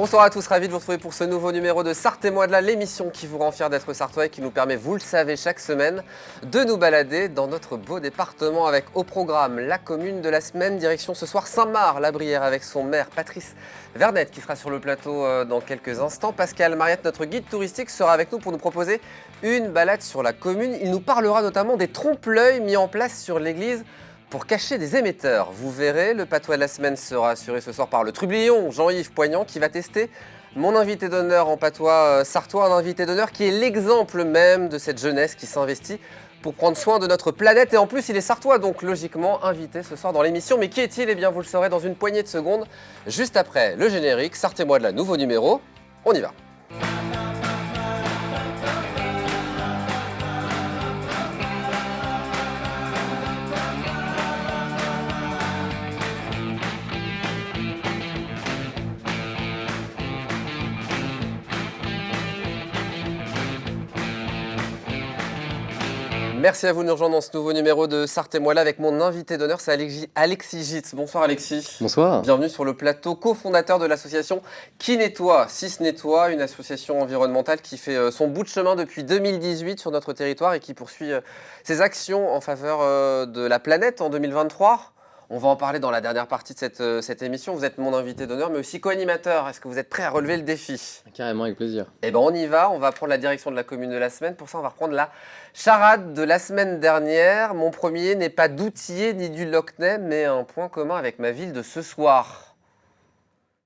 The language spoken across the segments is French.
Bonsoir à tous, ravi de vous retrouver pour ce nouveau numéro de Sarthes et moi de là, l'émission qui vous rend fiers d'être sartois et qui nous permet, vous le savez, chaque semaine de nous balader dans notre beau département avec au programme la commune de la semaine, direction ce soir Saint-Marc-la-Brière avec son maire Patrice Vernet qui sera sur le plateau dans quelques instants. Pascal Mariette, notre guide touristique, sera avec nous pour nous proposer une balade sur la commune. Il nous parlera notamment des trompe-l'œil mis en place sur l'église pour cacher des émetteurs. Vous verrez, le patois de la semaine sera assuré ce soir par le trublion Jean-Yves Poignant qui va tester mon invité d'honneur en patois sartois, un invité d'honneur qui est l'exemple même de cette jeunesse qui s'investit pour prendre soin de notre planète. Et en plus, il est sartois, donc logiquement invité ce soir dans l'émission. Mais qui est-il? Eh bien, vous le saurez dans une poignée de secondes, juste après le générique. Sarthes et moi de la, nouveau numéro. On y va. Merci à vous de nous rejoindre dans ce nouveau numéro de Sarthes et moi là avec mon invité d'honneur, c'est Alexis Gitz. Bonsoir Alexis. Bonsoir. Bienvenue sur le plateau, cofondateur de l'association Qui Nettoie, Cis Nettoie, une association environnementale qui fait son bout de chemin depuis 2018 sur notre territoire et qui poursuit ses actions en faveur de la planète en 2023. On va en parler dans la dernière partie de cette émission. Vous êtes mon invité d'honneur, mais aussi co-animateur. Est-ce que vous êtes prêt à relever le défi? Carrément, avec plaisir. Eh bien, on y va. On va prendre la direction de la commune de la semaine. Pour ça, on va reprendre la charade de la semaine dernière. Mon premier n'est pas d'outiller ni du Lockney, mais un point commun avec ma ville de ce soir.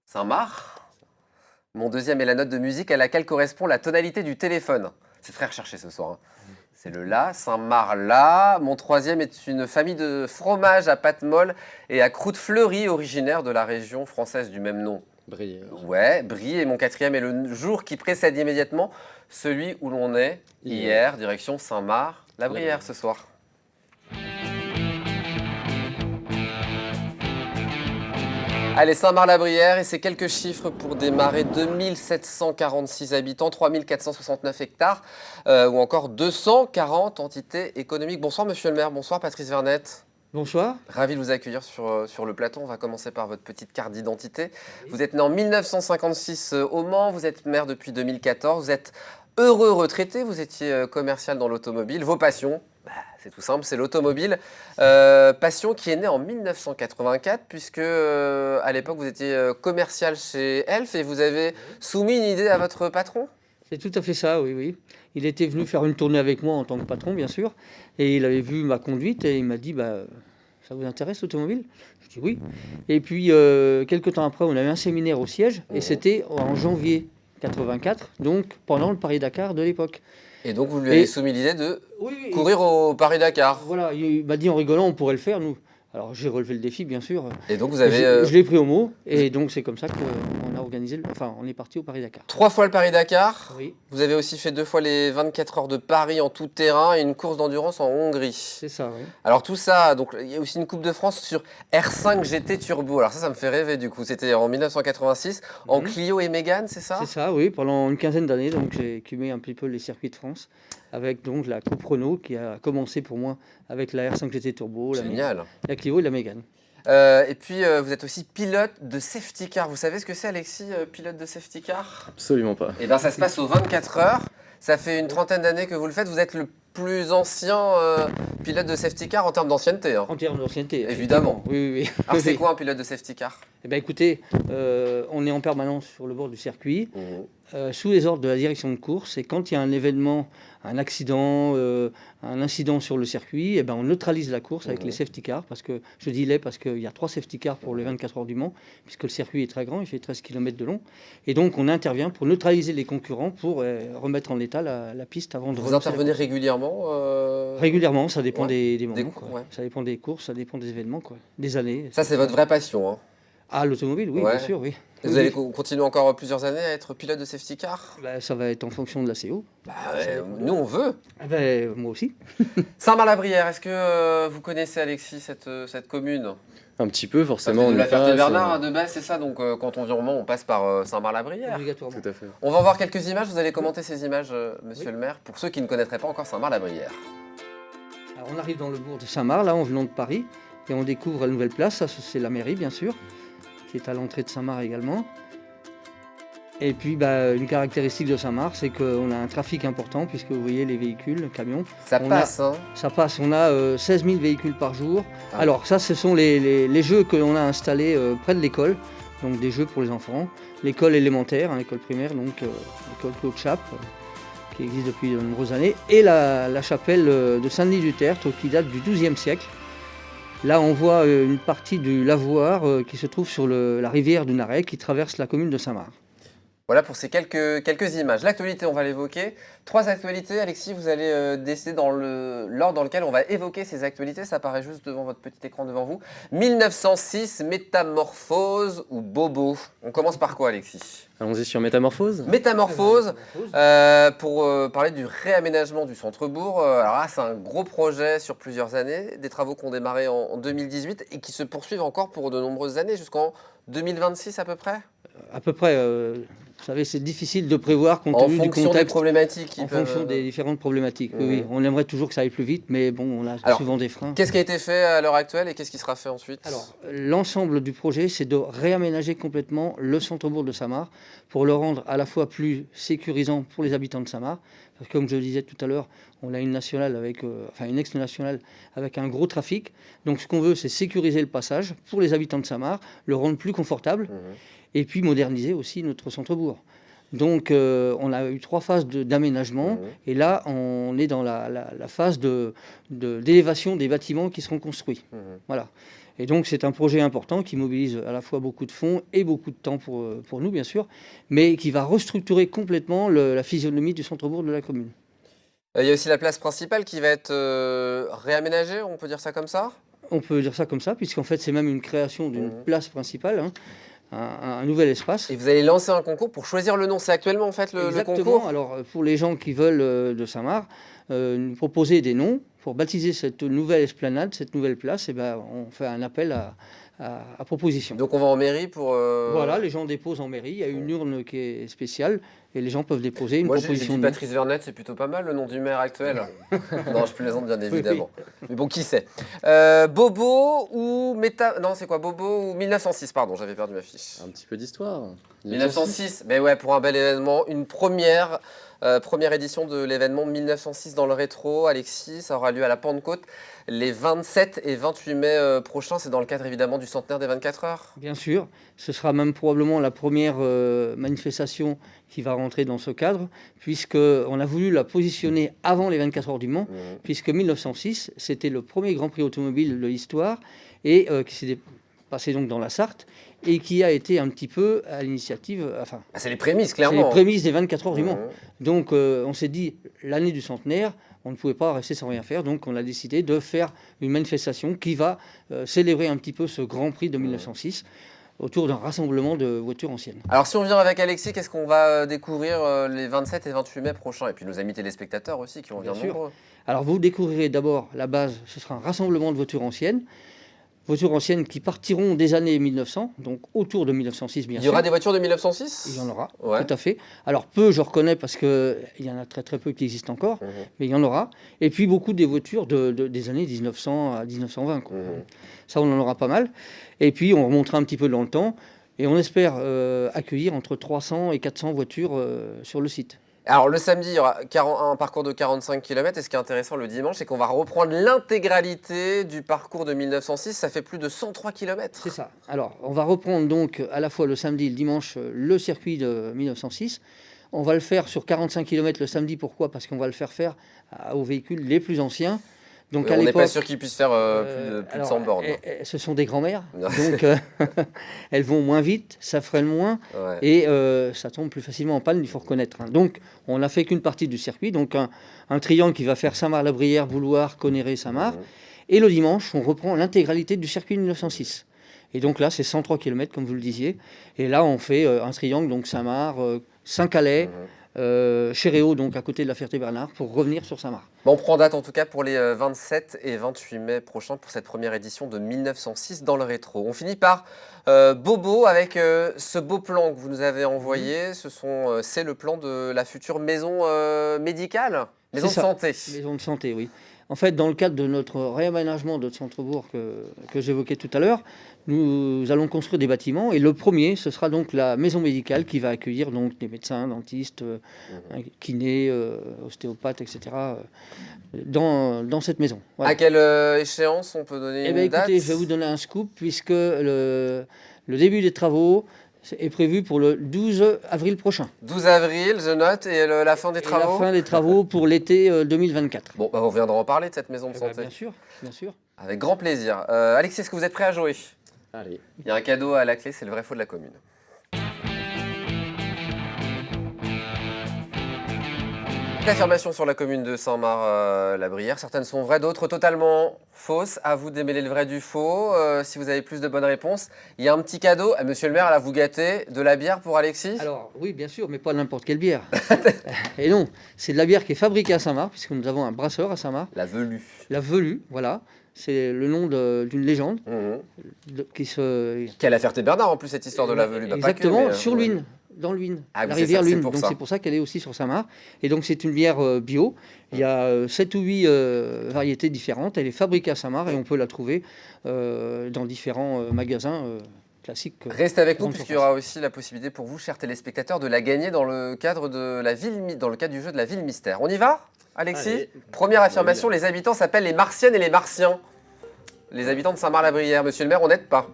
Saint-Marc. Mon deuxième est la note de musique à laquelle correspond la tonalité du téléphone. C'est très recherché ce soir, hein. C'est le La, Saint-Marc-la. Mon troisième est une famille de fromages à pâte molle et à croûte fleurie originaire de la région française du même nom. Brie. Ouais, Brie. Et mon quatrième est le jour qui précède immédiatement celui où l'on est hier, direction Saint-Marc-la-Brière ce soir. Allez, Saint-Marc-la-Brière, et c'est quelques chiffres pour démarrer. 2746 habitants, 3469 hectares, ou encore 240 entités économiques. Bonsoir monsieur le maire, bonsoir Patrice Vernet. Bonsoir. Ravi de vous accueillir sur le plateau. On va commencer par votre petite carte d'identité. Vous êtes né en 1956 au Mans, vous êtes maire depuis 2014, vous êtes heureux retraité, vous étiez commercial dans l'automobile. Vos passions, c'est tout simple, c'est l'automobile. Passion qui est née en 1984, puisque à l'époque vous étiez commercial chez Elf et vous avez soumis une idée à votre patron. C'est tout à fait ça, oui, oui. Il était venu faire une tournée avec moi en tant que patron, bien sûr, et il avait vu ma conduite et il m'a dit ça vous intéresse l'automobile? Je dis oui. Et puis, quelques temps après, on avait un séminaire au siège, et c'était en janvier 84, donc pendant le Paris-Dakar de l'époque. Et donc vous lui avez soumis l'idée de courir au Paris-Dakar. Voilà, il m'a dit en rigolant, on pourrait le faire, nous. Alors j'ai relevé le défi, bien sûr. Et donc vous avez... Je l'ai pris au mot, et donc c'est comme ça qu'on a organisé, on est parti au Paris-Dakar. 3 fois le Paris-Dakar. Oui. Vous avez aussi fait 2 fois les 24 heures de Paris en tout terrain et une course d'endurance en Hongrie. C'est ça, oui. Alors tout ça, donc il y a aussi une Coupe de France sur R5 GT Turbo. Alors ça me fait rêver du coup. C'était en 1986 en Clio et Mégane, c'est ça? C'est ça, oui. Pendant une quinzaine d'années, donc j'ai écumé un petit peu les circuits de France avec donc la Coupe Renault qui a commencé pour moi avec la R5 GT Turbo, la Clio et la Mégane. Et puis vous êtes aussi pilote de safety car. Vous savez ce que c'est Alexis, pilote de safety car? Absolument pas. Eh bien ça se passe aux 24 heures. Ça fait une trentaine d'années que vous le faites. Vous êtes le plus ancien pilote de safety car en termes d'ancienneté. Hein. En termes d'ancienneté, évidemment. Oui. Alors c'est quoi un pilote de safety car? Eh bien écoutez, on est en permanence sur le bord du circuit, sous les ordres de la direction de course, et quand il y a un événement, un accident, un incident sur le circuit, eh ben on neutralise la course avec les safety cars, parce que je dis parce qu'il y a 3 safety cars pour les 24 heures du Mans, puisque le circuit est très grand, il fait 13 km de long, et donc on intervient pour neutraliser les concurrents, pour remettre en état la piste avant de... Vous intervenez régulièrement Régulièrement, ça dépend des moments, ouais. Ça dépend des courses, ça dépend des événements, des années. Ça c'est votre vraie passion, hein. Ah, l'automobile, oui, bien sûr, oui. Et vous allez continuer encore plusieurs années à être pilote de safety car? Ça va être en fonction de la CO. Nous, on veut. Moi aussi. Saint-Marc-la-Brière, est-ce que vous connaissez, Alexis, cette commune? Un petit peu, forcément. De la Ferté-Bernard, de base, c'est ça. Donc, quand on vient au Mans, on passe par Saint-Marc-la-Brière. Obligatoirement. Tout à fait. On va voir quelques images. Vous allez commenter ces images, monsieur le maire, pour ceux qui ne connaîtraient pas encore Saint-Marc-la-Brière. Alors, on arrive dans le bourg de Saint-Marc, là, en venant de Paris, et on découvre la nouvelle place. Ça, c'est la mairie, bien sûr, qui est à l'entrée de Saint-Marc également. Et puis, une caractéristique de Saint-Marc, c'est qu'on a un trafic important, puisque vous voyez les véhicules, les camions. Ça passe, hein. Ça passe, on a 16 000 véhicules par jour. Ah. Alors ça, ce sont les jeux que l'on a installés près de l'école, donc des jeux pour les enfants. L'école élémentaire, l'école primaire, donc l'école Claude Chappe, qui existe depuis de nombreuses années, et la chapelle de Saint-Denis du Tertre, qui date du XIIe siècle. Là, on voit une partie du lavoir qui se trouve sur la rivière du Naret, qui traverse la commune de Saint-Marc. Voilà pour ces quelques images. L'actualité, on va l'évoquer. 3 actualités, Alexis, vous allez décider dans l'ordre dans lequel on va évoquer ces actualités. Ça apparaît juste devant votre petit écran devant vous. 1906, Métamorphose ou Bobo. On commence par quoi, Alexis? Allons-y sur Métamorphose. Métamorphose, pour parler du réaménagement du centre-bourg. Alors là, c'est un gros projet sur plusieurs années, des travaux qui ont démarré en 2018 et qui se poursuivent encore pour de nombreuses années, jusqu'en 2026 à peu près. À peu près, vous savez, c'est difficile de prévoir compte En tenu du fonction des contexte. problématiques. En fonction des différentes problématiques, Mhm. oui. On aimerait toujours que ça aille plus vite, mais bon, on a Alors, souvent des freins. Qu'est-ce qui a été fait à l'heure actuelle et qu'est-ce qui sera fait ensuite? Alors, l'ensemble du projet, c'est de réaménager complètement le centre-bourg de Saint-Marc pour le rendre à la fois plus sécurisant pour les habitants de Saint-Marc. Parce que, comme je le disais tout à l'heure, on a une nationale une ex-nationale avec un gros trafic. Donc, ce qu'on veut, c'est sécuriser le passage pour les habitants de Saint-Marc, le rendre plus confortable et puis moderniser aussi notre centre-bourg. Donc, on a eu 3 phases d'aménagement et là, on est dans la phase d'élévation des bâtiments qui seront construits. Voilà. Et donc, c'est un projet important qui mobilise à la fois beaucoup de fonds et beaucoup de temps pour nous, bien sûr, mais qui va restructurer complètement la physionomie du centre-bourg de la commune. Il y a aussi la place principale qui va être réaménagée, on peut dire ça comme ça? On peut dire ça comme ça, puisqu'en fait, c'est même une création d'une place principale, un nouvel espace. Et vous allez lancer un concours pour choisir le nom. C'est actuellement en fait le concours? Alors, pour les gens qui veulent de Saint-Marc, nous proposer des noms pour baptiser cette nouvelle esplanade, cette nouvelle place, on fait un appel à proposition. Donc on va en mairie pour... Voilà, les gens déposent en mairie, il y a une urne qui est spéciale et les gens peuvent déposer une Moi, j'ai proposition dit de nom. Patrice Vernet, c'est plutôt pas mal le nom du maire actuel. Non, je plaisante bien évidemment. Mais bon, qui sait? Bobo ou Non, c'est quoi? Bobo ou 1906, pardon, j'avais perdu ma fiche. Un petit peu d'histoire. 1906, mais ouais, pour un bel événement, une première édition de l'événement 1906 dans le rétro. Alexis, ça aura lieu à la Pentecôte les 27 et 28 mai prochains. C'est dans le cadre évidemment du centenaire des 24 heures. Bien sûr, ce sera même probablement la première manifestation qui va rentrer dans ce cadre, puisqu'on a voulu la positionner avant les 24 heures du Mans, puisque 1906, c'était le premier Grand Prix automobile de l'histoire, et qui s'est passé donc dans la Sarthe, et qui a été un petit peu à l'initiative... c'est les prémices, c'est clairement. les prémices des 24 heures du Mans. Donc on s'est dit, l'année du centenaire, on ne pouvait pas rester sans rien faire, donc on a décidé de faire une manifestation qui va célébrer un petit peu ce Grand Prix de 1906, autour d'un rassemblement de voitures anciennes. Alors si on vient avec Alexis, qu'est-ce qu'on va découvrir les 27 et 28 mai prochains? Et puis nos amis téléspectateurs aussi qui vont venir nombreux. Alors vous découvrirez d'abord la base, ce sera un rassemblement de voitures anciennes qui partiront des années 1900, donc autour de 1906 bien sûr. Il y aura des voitures de 1906? Il y en aura, Ouais. tout à fait. Alors peu, je reconnais, parce qu'il y en a très très peu qui existent encore, mais il y en aura. Et puis beaucoup des voitures des années 1900 à 1920. Quoi. Ça, on en aura pas mal. Et puis on remontera un petit peu dans le temps, et on espère accueillir entre 300 et 400 voitures sur le site. Alors le samedi, il y aura un parcours de 45 km et ce qui est intéressant le dimanche, c'est qu'on va reprendre l'intégralité du parcours de 1906, ça fait plus de 103 km. C'est ça. Alors on va reprendre donc à la fois le samedi et le dimanche le circuit de 1906. On va le faire sur 45 km le samedi, pourquoi? Parce qu'on va le faire aux véhicules les plus anciens. Donc on n'est pas sûr qu'ils puissent faire plus de 100 bornes. Ce sont des grands-mères, donc elles vont moins vite, ça freine moins, Ouais. et ça tombe plus facilement en panne, il faut reconnaître. Donc on n'a fait qu'une partie du circuit, donc un triangle qui va faire Saint-Marc-la-Brière, Bouloire, Conneré, Saint-Marc. Et le dimanche, on reprend l'intégralité du circuit de 1906. Et donc là, c'est 103 km, comme vous le disiez. Et là, on fait un triangle, donc Saint-Marc, Saint-Calais, Chéréo, donc à côté de la Ferté-Bernard, pour revenir sur Saint-Marc. Bon, on prend date en tout cas pour les 27 et 28 mai prochains pour cette première édition de 1906 dans le rétro. On finit par Bobo avec ce beau plan que vous nous avez envoyé. C'est le plan de la future maison médicale, maison de santé. Maison de santé, oui. En fait, dans le cadre de notre réaménagement de centre-bourg que j'évoquais tout à l'heure, nous allons construire des bâtiments et le premier, ce sera donc la maison médicale qui va accueillir donc des médecins, dentistes, kinés, ostéopathes, etc. Dans cette maison. Voilà. À quelle échéance on peut donner Eh une bien, date? écoutez, je vais vous donner un scoop puisque le début des travaux est prévu pour le 12 avril prochain. 12 avril, je note, et la fin des Et travaux? la fin des travaux pour l'été 2024. Bon, bah, on reviendra en parler de cette maison de Eh ben, santé. bien sûr, bien sûr. Avec grand plaisir. Alexis, est-ce que vous êtes prêt à jouer? Allez. Il y a un cadeau à la clé, c'est le vrai faux de la commune. Affirmation sur la commune de Saint-Marc-la-Brière. Certaines sont vraies, d'autres totalement fausses. À vous de démêler le vrai du faux. Si vous avez plus de bonnes réponses, il y a un petit cadeau. Monsieur le maire, là, vous gâtez de la bière pour Alexis? Alors, oui, bien sûr, mais pas n'importe quelle bière. Et non, c'est de la bière qui est fabriquée à Saint-Marc, puisque nous avons un brasseur à Saint-Marc. La velue. La Velue, voilà. C'est le nom d'une légende qui se... Quelle a Ferté-Bernard en plus, cette histoire de la velue? Bah, pas que, Exactement, mais, sur ouais. l'Huisne, dans l'Huisne, Ah oui, la c'est rivière ça, c'est l'Huisne. pour Donc ça. c'est pour ça qu'elle est aussi sur Saint-Marc. Et donc c'est une bière bio. Il y a 7 ou 8 variétés différentes. Elle est fabriquée à Saint-Marc et on peut la trouver dans différents magasins classiques. Restez avec nous grande puisqu'il y aura aussi la possibilité pour vous, chers téléspectateurs, de la gagner dans le cadre du jeu de la ville mystère. On y va, Alexis? Allez. Première affirmation, les habitants s'appellent les Martiennes et les Martiens. Les habitants de Saint-Marc-la-Brière. Monsieur le maire, on n'aide pas.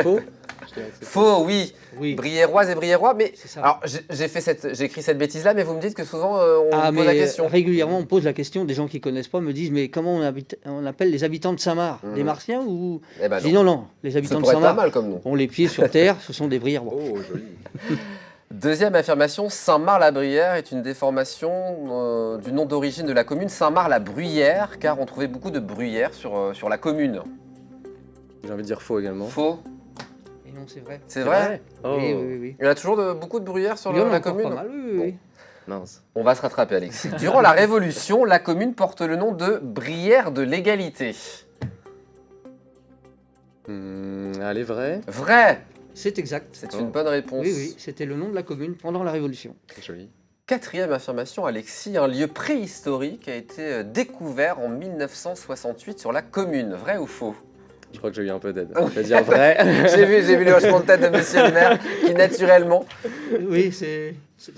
Faux. Je dirais que c'est Faux, oui. Oui, Briéroises et Briérois, mais c'est ça. alors j'ai écrit cette bêtise-là, mais vous me dites que souvent on me pose la mais question. régulièrement on pose la question, des gens qui connaissent pas me disent mais comment on appelle les habitants de Saint-Marc? Des Martiens ou... Eh ben Je dis non. non, les Ça habitants de pourrait être pas Saint-Marc mal comme nom. ont les pieds sur terre, ce sont des Briérois. Oh, joli. Deuxième affirmation, Saint-Marc-la-Brière est une déformation du nom d'origine de la commune Saint-Marc-la-Bruyère, car on trouvait beaucoup de bruyères sur la commune. J'ai envie de dire faux également. Faux? Et non, c'est vrai. C'est vrai? Oh, Oui, oui, oui. Il y en a toujours beaucoup de bruyères sur Il y en a la encore commune? pas mal, oui, oui. mince. On va se rattraper, Alexis. Durant la Révolution, la commune porte le nom de Brière de l'Égalité. Allez, vrai. Vrai! C'est exact. C'est une bonne réponse. Oui, oui, c'était le nom de la commune pendant la Révolution. Joli. Quatrième affirmation, Alexis, un lieu préhistorique a été découvert en 1968 sur la commune. Vrai ou faux? Je crois que j'ai eu un peu d'aide. Je vais dire vrai. J'ai vu le hochement de tête de monsieur le maire qui, naturellement, Oui, c'était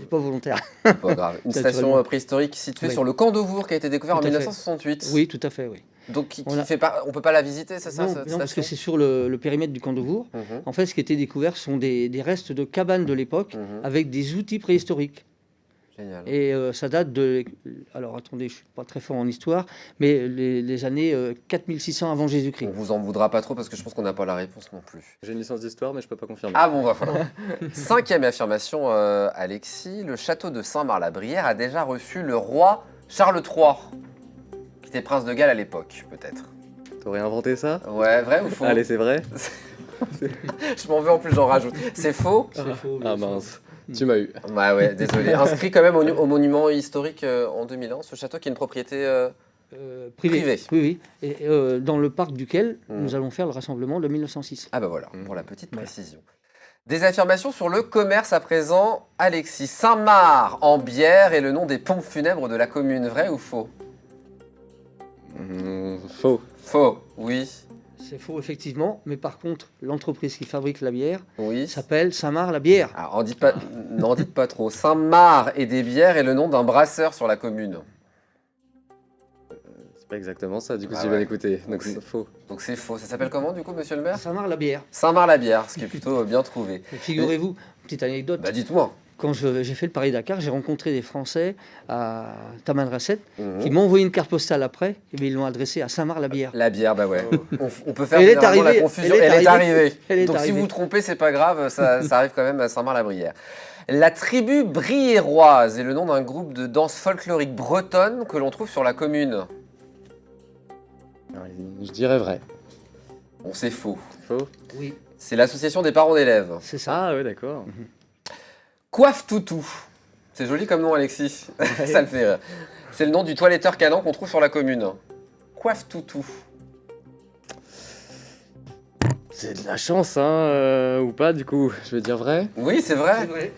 pas volontaire. pas grave, une station Naturellement. préhistorique située Oui. sur le camp d'Auvour qui a été découvert en Tout à fait. 1968. Oui, tout à fait, oui. Donc qui On a- fait pas, on peut pas la visiter, c'est ça, Non, cette non, parce que station? c'est sur le périmètre du camp de Vour. Mhm, En fait, ce qui a été découvert sont des restes de cabanes de l'époque mhm. avec des outils préhistoriques. Génial. Et ça date de... Alors attendez, je ne suis pas très fort en histoire, mais les années 4600 avant Jésus-Christ. On vous en voudra pas trop parce que je pense qu'on n'a pas la réponse non plus. J'ai une licence d'histoire, mais je peux pas confirmer. Ah bon, va falloir. Cinquième affirmation, Alexis, le château de Saint-Marc-la-Brière a déjà reçu le roi Charles III, qui était prince de Galles à l'époque, peut-être. T'aurais inventé ça? Ouais, vrai ou faux? Allez, c'est vrai. Je m'en veux, en plus j'en rajoute. C'est faux? C'est faux, Ah bien sûr. mince. Tu m'as eu. Ouais, désolé. Inscrit quand même au monument historique en 2001, ce château qui est une propriété... Privé. Privé. Oui, oui. Et dans le parc duquel Mhm. nous allons faire le rassemblement de 1906. Ah bah voilà, Mhm. pour la petite Ouais. précision. Des affirmations sur le commerce à présent, Alexis. Saint-Marc en bière est le nom des pompes funèbres de la commune, vrai ou faux? Faux. Faux, oui. C'est faux, effectivement, mais par contre, l'entreprise qui fabrique la bière Oui. s'appelle Saint-Marc la bière. Alors, n'en dites pas trop. Saint-Marc et des bières est le nom d'un brasseur sur la commune. C'est pas exactement ça, du coup, Ah si j'ai ouais. bien écouté. Donc Donc c'est faux. Donc c'est faux. Ça s'appelle comment du coup, monsieur le maire? Saint-Marc la bière. Saint-Marc-la-Bière, ce qui est plutôt bien trouvé. Et figurez-vous, petite anecdote, Bah dites-moi. quand j'ai fait le Paris-Dakar, j'ai rencontré des Français à Tamanrasset Mhm. qui m'ont envoyé une carte postale après, et bien ils l'ont adressée à Saint-Marc la bière. La bière, bah ouais. On peut faire Elle est généralement la arrivée, confusion. elle est Elle est arrivée. arrivée. Elle est Donc si arrivée. vous vous trompez, c'est pas grave, ça arrive quand même à Saint-Marc-la-Brière. La tribu briéroise est le nom d'un groupe de danse folklorique bretonne que l'on trouve sur la commune. Je dirais vrai. Bon, c'est faux. Faux. Oui, C'est l'association des parents d'élèves. c'est ça. Ah ouais, d'accord. Coiffe Toutou. C'est joli comme nom, Alexis. Ça me fait rire. C'est le nom du toiletteur canon qu'on trouve sur la commune. Coiffe Toutou. C'est de la chance, hein, ou pas, du coup. Je vais dire vrai. Oui, c'est vrai. vrai.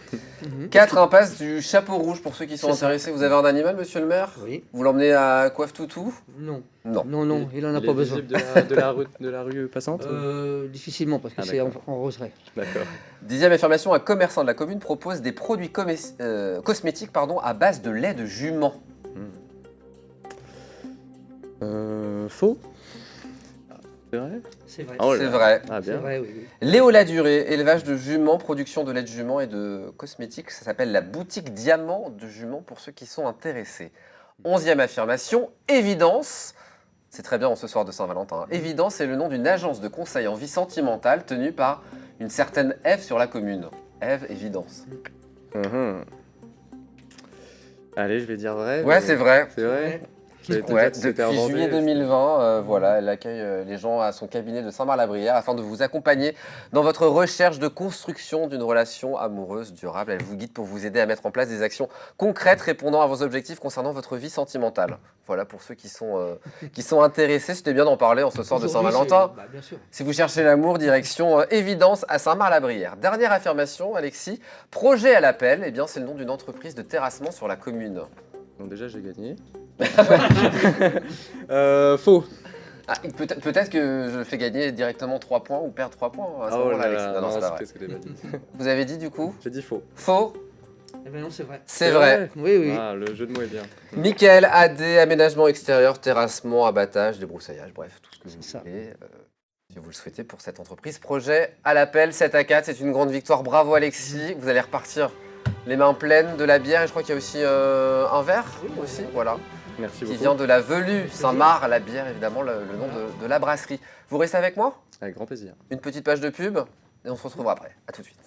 4 impasse du Chapeau Rouge pour ceux qui sont C'est ça. intéressés. Vous avez un animal, monsieur le maire? Oui. Vous l'emmenez à Coiffe Toutou? Non. Non. Non, il en a Il pas est besoin. visible de la rue passante. Difficilement, parce que Ah, c'est en d'accord. roseraie. D'accord. 10e affirmation, un commerçant de la commune propose des produits cosmétiques à base de lait de jument. Faux. C'est vrai. C'est vrai. Oh là C'est là. vrai. Ah C'est bien. vrai, oui. Léo Ladurée, élevage de juments, production de lait de jument et de cosmétiques. Ça s'appelle la boutique Diamant de Jument pour ceux qui sont intéressés. 11e affirmation, Évidence. C'est très bien en ce soir de Saint-Valentin. Évidence est le nom d'une agence de conseil en vie sentimentale tenue par une certaine Ève sur la commune. Ève, Évidence. Mhm. Allez, je vais dire vrai. Ouais, mais- c'est vrai. C'est vrai. J'allais te Ouais, dire que c'était depuis inventé. juillet 2020, voilà, elle accueille les gens à son cabinet de Saint-Marc-la-Brière afin de vous accompagner dans votre recherche de construction d'une relation amoureuse durable. Elle vous guide pour vous aider à mettre en place des actions concrètes répondant à vos objectifs concernant votre vie sentimentale. Voilà pour ceux qui sont intéressés. C'était bien d'en parler en ce soir de Aujourd'hui, Saint-Valentin. c'est- bien sûr. Si vous cherchez l'amour, direction Évidence à Saint-Marc-la-Brière. Dernière affirmation, Alexis. Projet à l'appel, eh bien c'est le nom d'une entreprise de terrassement sur la commune. Donc déjà, j'ai gagné. Faux. Ah, peut-être que je fais gagner directement 3 points ou perdre 3 points à ce Oh moment-là, là Alexis. là, Non, non, non, c'est pas c'est vrai. ce que j'ai pas dit. Vous avez dit du coup J'ai dit faux. faux? Eh ben non, c'est vrai. C'est vrai. Oui, oui. Ah, le jeu de mots est bien. Michael, AD, aménagement extérieur, terrassement, abattage, débroussaillage, bref, tout ce que vous C'est ça. voulez. Si vous le souhaitez pour cette entreprise. Projet à l'appel, 7-4, c'est une grande victoire. Bravo Alexis. Vous allez repartir les mains pleines de la bière et je crois qu'il y a aussi un verre aussi, voilà. Merci Qui beaucoup. vient de la Velue Saint-Marc, la bière évidemment, le nom de la brasserie. Vous restez avec moi? Avec grand plaisir. Une petite page de pub et on se retrouve après. À tout de suite.